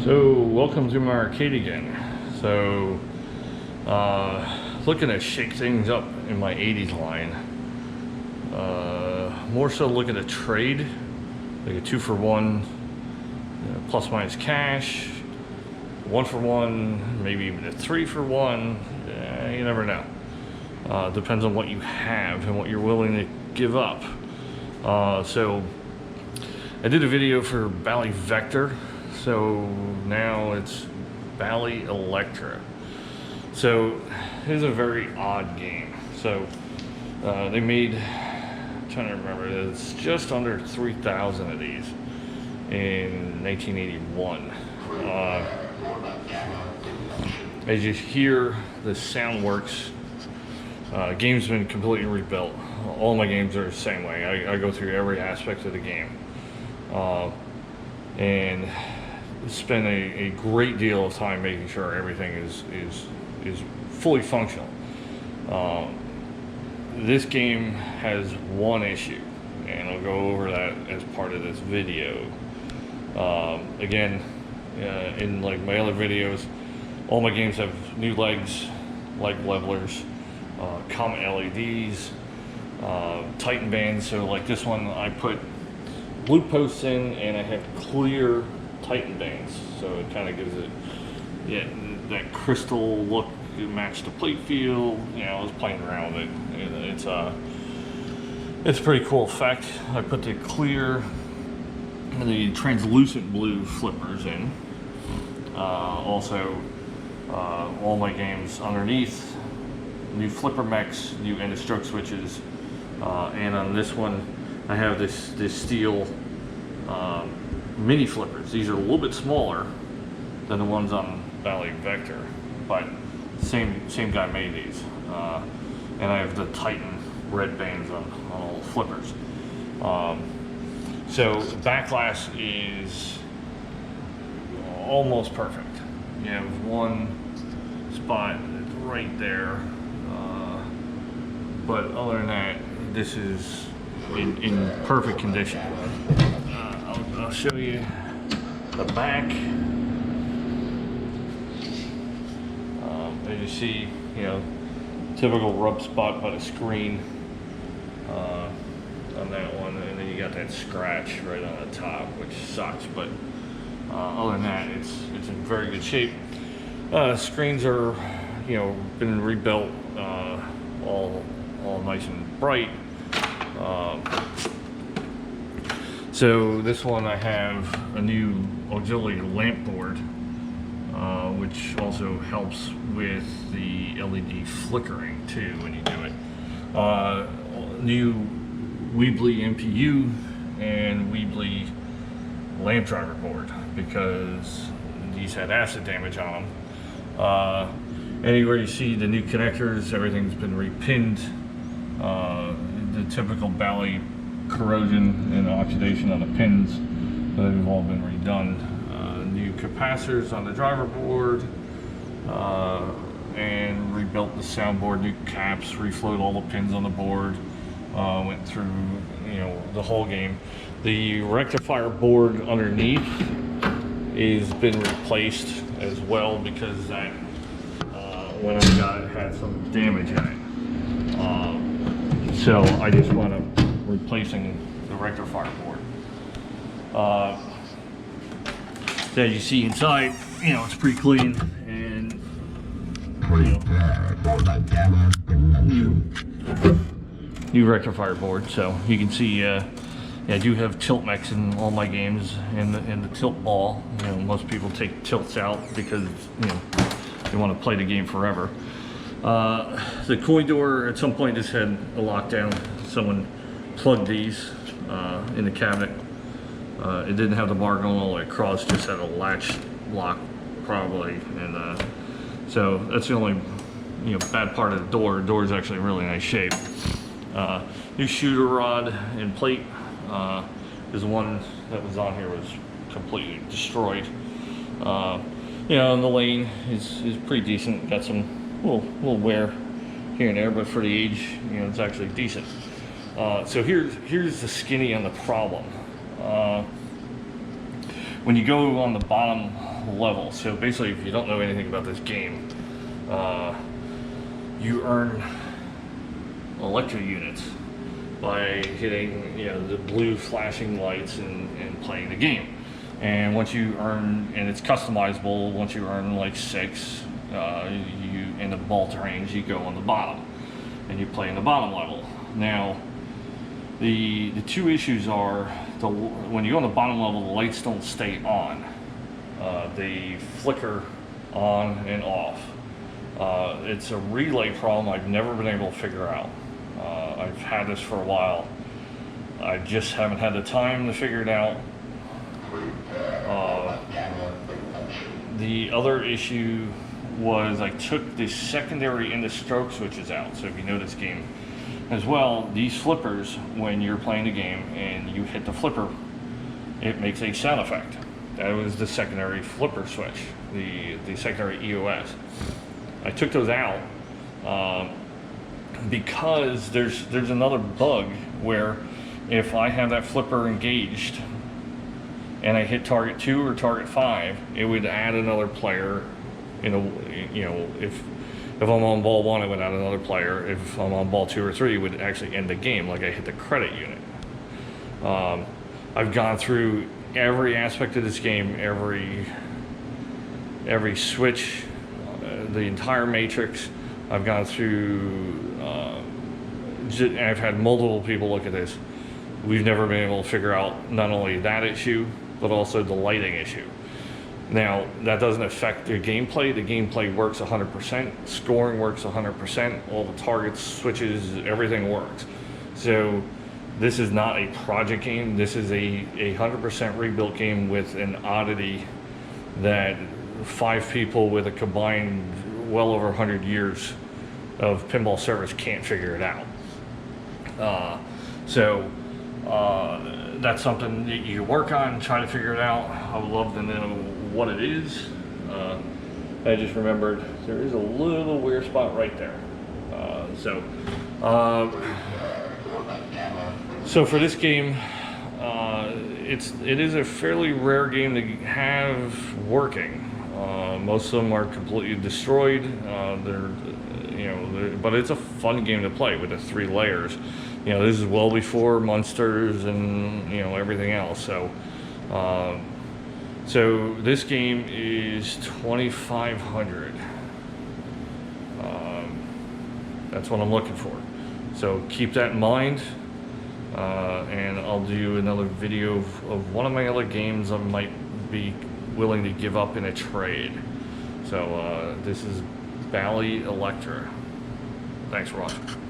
So welcome to my arcade again. So looking to shake things up in my 80s line. More so looking to trade, like a 2-for-1, plus minus cash, 1-for-1, maybe even a 3-for-1. You never know. Depends on what you have and what you're willing to give up. So I did a video for Bally Vector. So now it's Bally Elektra. So it's a very odd game. So they made, I'm trying to remember, it's just under 3,000 of these in 1981. As you hear, the sound works. Game's been completely rebuilt. All my games are the same way. I go through every aspect of the game. And spend a great deal of time making sure everything is fully functional. This game has one issue, and I'll go over that as part of this video. Again, in like my other videos, all my games have new legs, leg levelers, common LEDs, Titan bands. So like this one, I put blue posts in, and I have clear Titan bands, so it kind of gives it that crystal look to match the plate feel. You know, I was playing around with it. It's a pretty cool effect. I put the clear and the translucent blue flippers in. Also, all my games underneath, new flipper mechs, new end of stroke switches, and on this one I have this steel mini flippers. These are a little bit smaller than the ones on Bally Vector, but same guy made these. And I have the Titan red bands on all the flippers. So backlash is almost perfect. You have one spot right there, but other than that, this is in perfect condition. I'll show you the back. As you see, you know, typical rub spot by the screen on that one, and then you got that scratch right on the top, which sucks. But other than that, it's in very good shape. Screens are, you know, been rebuilt, all nice and bright. So this one I have a new auxiliary lamp board, which also helps with the LED flickering too when you do it. New Weebly MPU and Weebly lamp driver board, because these had acid damage on them. Anywhere you see the new connectors, everything's been repinned. The typical Bally corrosion and oxidation on the pins, they've all been redone. New capacitors on the driver board, and rebuilt the soundboard, new caps, reflowed all the pins on the board, went through, you know, the whole game. The rectifier board underneath has been replaced as well, because that when I got it had some damage in it. So I just wound up replacing the rectifier board. So as you see inside, you know, it's pretty clean, and new rectifier board. So you can see, yeah, I do have tilt mechs in all my games, and the tilt ball. You know, most people take tilts out because, you know, they want to play the game forever. The coin door at some point just had a lockdown. Someone plugged these in the cabinet. It didn't have the bar going all the way across, just had a latch lock probably, and so that's the only, you know, bad part of the door. The door is actually in really nice shape. New shooter rod and plate. Is the one that was on here was completely destroyed. You know, and the lane is pretty decent. Got some little wear here and there, but for the age, you know, it's actually decent. So here's the skinny on the problem. When you go on the bottom level. So basically, if you don't know anything about this game, you earn Elektra units by hitting, you know, the blue flashing lights and playing the game. And once you earn, and it's customizable, once you earn like 6, you in the ball terrains, you go on the bottom, and you play in the bottom level. Now, the two issues are, when you go on the bottom level, the lights don't stay on. They flicker on and off. It's a relay problem I've never been able to figure out. I've had this for a while. I just haven't had the time to figure it out. The other issue was I took the secondary and the stroke switches out. So if you know this game as well, these flippers, when you're playing the game and you hit the flipper, it makes a sound effect. That was the secondary flipper switch, the secondary EOS. I took those out because there's another bug where if I have that flipper engaged and I hit target 2 or target 5, it would add another player. You know, if I'm on ball 1, it would add another player. If I'm on ball 2 or 3, it would actually end the game, like I hit the credit unit. I've gone through every aspect of this game, every switch, the entire matrix. I've gone through, I've had multiple people look at this. We've never been able to figure out not only that issue, but also the lighting issue. Now, that doesn't affect the gameplay. The gameplay works 100%, scoring works 100%, all the targets, switches, everything works. So this is not a project game. This is a 100% rebuilt game with an oddity that 5 people with a combined well over 100 years of pinball service can't figure it out. That's something that you work on, try to figure it out. I would love to know what it is. I just remembered there is a little weird spot right there. So for this game, it is a fairly rare game to have working. Most of them are completely destroyed. But it's a fun game to play with the 3 layers. You know, this is well before Munsters and everything else. So this game is 2,500. That's what I'm looking for. So keep that in mind. And I'll do another video of one of my other games I might be willing to give up in a trade. So this is Bally Elektra. Thanks for watching.